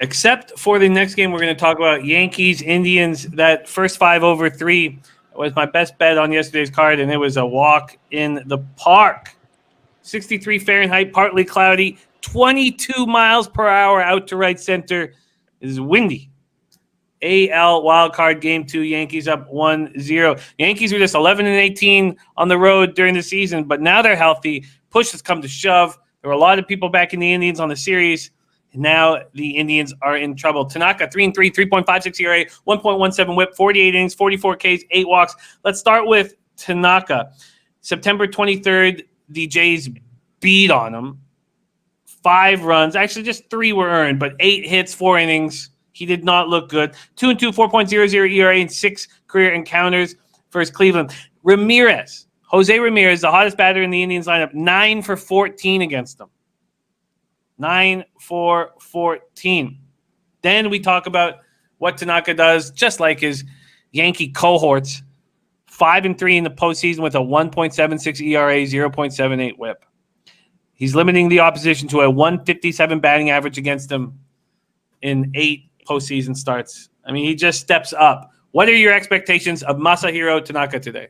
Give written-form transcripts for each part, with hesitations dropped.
except for the next game we're going to talk about, Yankees, Indians. That first 5/3 was my best bet on yesterday's card, and it was a walk in the park. 63 Fahrenheit, partly cloudy, 22 miles per hour out to right center. It is windy. AL Wildcard Game 2, Yankees up 1-0. Yankees were just 11-18 on the road during the season, but now they're healthy. Push has come to shove. There were a lot of people backing the Indians on the series. And now the Indians are in trouble. Tanaka, 3-3, 3.56 ERA, 1.17 whip, 48 innings, 44 Ks, 8 walks. Let's start with Tanaka. September 23rd, the Jays beat on him. 5 runs. Actually, just 3 were earned, but 8 hits, 4 innings. He did not look good. 2-2, 4.00 ERA, and 6 career encounters versus Cleveland. Jose Ramirez, the hottest batter in the Indians lineup, 9 for 14 against them. 9 for 14. Then we talk about what Tanaka does, just like his Yankee cohorts. 5-3 in the postseason with a 1.76 ERA, 0.78 whip. He's limiting the opposition to a 157 batting average against them in 8 postseason starts. I mean, he just steps up. What are your expectations of Masahiro Tanaka today?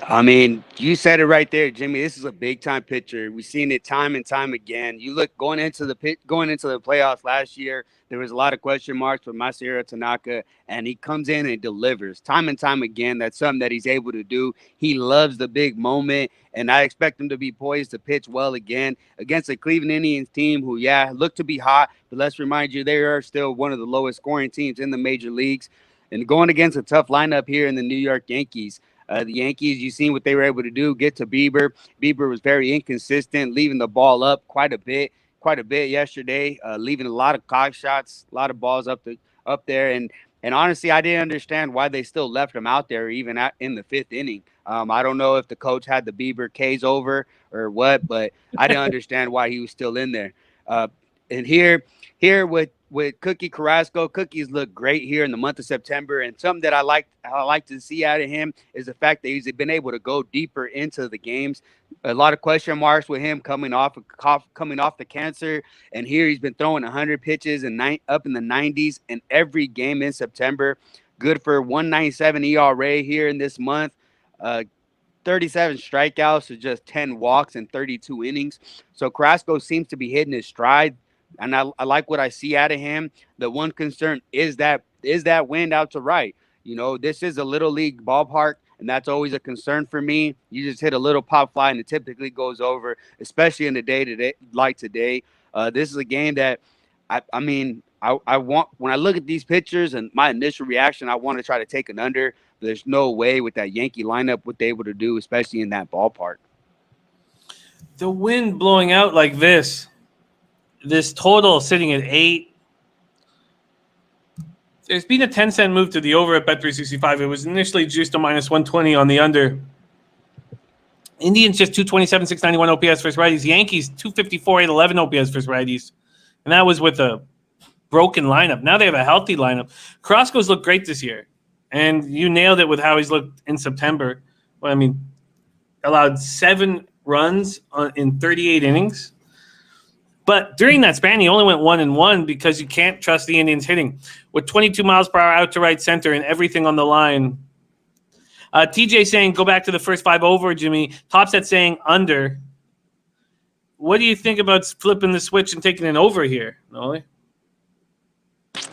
I mean, you said it right there, Jimmy. This is a big-time pitcher. We've seen it time and time again. You look going into the playoffs last year, there was a lot of question marks with Masahiro Tanaka, and he comes in and delivers time and time again. That's something that he's able to do. He loves the big moment, and I expect him to be poised to pitch well again against the Cleveland Indians team who, look to be hot, but let's remind you, they are still one of the lowest scoring teams in the major leagues. And going against a tough lineup here in the New York Yankees, the Yankees, you've seen what they were able to do, get to Bieber. Bieber was very inconsistent, leaving the ball up quite a bit yesterday, leaving a lot of cock shots, a lot of balls up there. And honestly, I didn't understand why they still left him out there even in the 5th inning. I don't know if the coach had the Bieber K's over or what, but I didn't understand why he was still in there. And here with Cookie Carrasco, Cookie's look great here in the month of September. And something that I like to see out of him is the fact that he's been able to go deeper into the games. A lot of question marks with him coming off the cancer. And here he's been throwing 100 pitches and up in the 90s in every game in September. Good for 1.97 ERA here in this month. 37 strikeouts to just 10 walks and 32 innings. So Carrasco seems to be hitting his stride. And I like what I see out of him. The one concern is that wind out to right. You know, this is a little league ballpark, and that's always a concern for me. You just hit a little pop fly, and it typically goes over, especially in the day like today. This is a game that, I want, when I look at these pitchers and my initial reaction, I want to try to take an under. There's no way with that Yankee lineup what they're able to do, especially in that ballpark. The wind blowing out like this total sitting at 8. There's been a 10-cent move to the over at Bet365. It was initially juiced to -120 on the under. Indians just 227, 691 OPS versus righties. Yankees 254, 811 OPS versus righties. And that was with a broken lineup. Now they have a healthy lineup. Carrasco's looked great this year. And you nailed it with how he's looked in September. Well, I mean, allowed 7 runs in 38 innings. But during that span, he only went 1-1 because you can't trust the Indians hitting. With 22 miles per hour out to right center and everything on the line. TJ saying, go back to the first 5 over, Jimmy. Topset saying under. What do you think about flipping the switch and taking an over here, Nolly?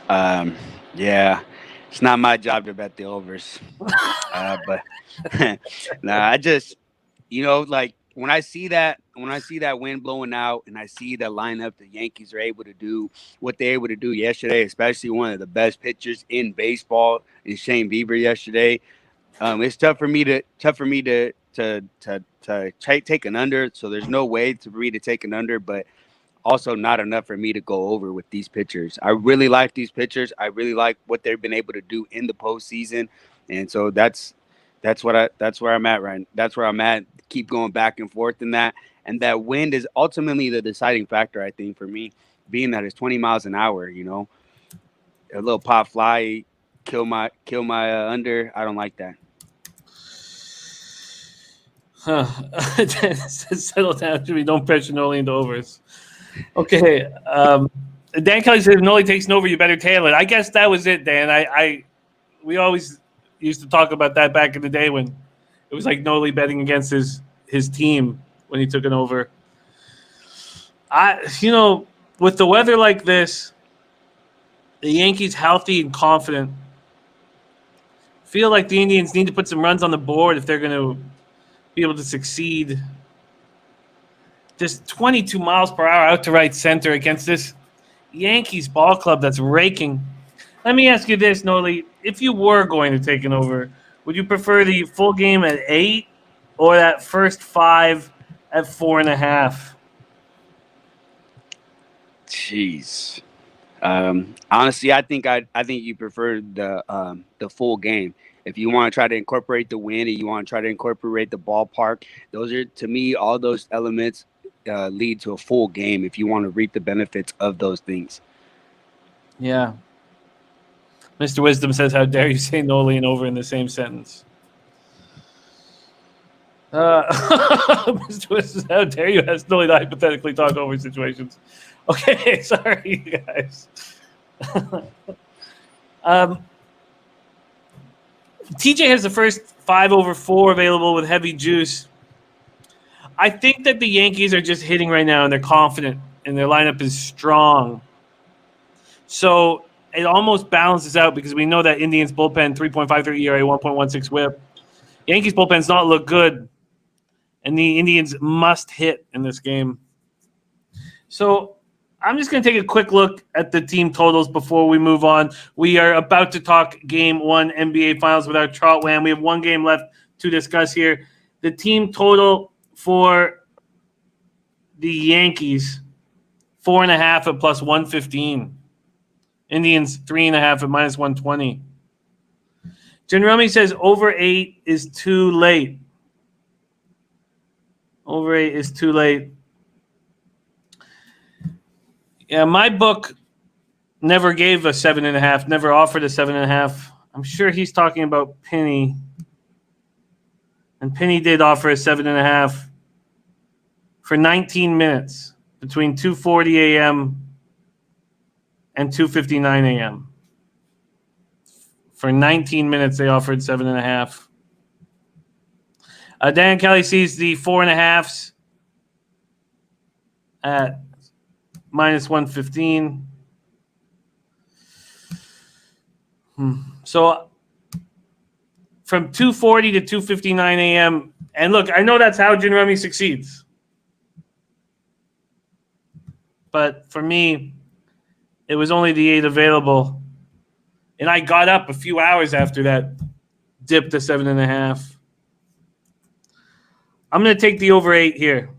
Yeah, it's not my job to bet the overs. But I just, like, when I see that wind blowing out and I see that lineup, the Yankees are able to do what they were able to do yesterday, especially one of the best pitchers in baseball in Shane Bieber yesterday. It's tough for me to take an under. So there's no way for me to take an under, but also not enough for me to go over with these pitchers. I really like these pitchers. I really like what they've been able to do in the postseason, and so that's where I'm at right. That's where I'm at. Keep going back and forth in that, and that wind is ultimately the deciding factor, I think, for me, being that it's 20 miles an hour. A little pop fly, kill my under. I don't like that. Settle down, Jimmy. Don't pressure Nolly into overs. Okay. Dan Kelly says, if Nolly takes an over, you better tail it. I guess that was it, Dan. We always used to talk about that back in the day when it was like Nolly betting against his team when he took an over. With the weather like this, the Yankees healthy and confident. Feel like the Indians need to put some runs on the board if they're going to be able to succeed. Just 22 miles per hour out to right center against this Yankees ball club that's raking. Let me ask you this, Nolly. If you were going to take an over, would you prefer the full game at 8 or that first 5 at 4.5? Jeez. Honestly, I think you prefer the full game. If you want to try to incorporate the win and you want to try to incorporate the ballpark, those are, to me, all those elements lead to a full game if you want to reap the benefits of those things. Yeah. Mr. Wisdom says, how dare you say Nolly and over in the same sentence? Mr. Wisdom says, how dare you ask Nolly to hypothetically talk over situations? Okay, sorry, guys. TJ has the first 5 over 4 available with heavy juice. I think that the Yankees are just hitting right now, and they're confident, and their lineup is strong. So it almost balances out because we know that Indians bullpen, 3.53 ERA, 1.16 whip. Yankees bullpen's not look good, and the Indians must hit in this game. So I'm just going to take a quick look at the team totals before we move on. We are about to talk Game 1 NBA Finals with our Trotwam. We have one game left to discuss here. The team total for the Yankees, 4.5 at plus 115. Indians, 3.5 at minus 120. Jeremy says over 8 is too late. Over 8 is too late. Yeah, my book never gave a 7.5, never offered a 7.5. I'm sure he's talking about Penny. And Penny did offer a 7.5 for 19 minutes between 2:40 a.m. and 2:59 a.m. For 19 minutes, they offered 7.5. Dan Kelly sees the 4.5s at minus 115. So from 2:40 to 2:59 a.m. And look, I know that's how Jeremy succeeds. But for me, it was only the 8 available. And I got up a few hours after that, dipped to 7.5. I'm going to take the over 8 here.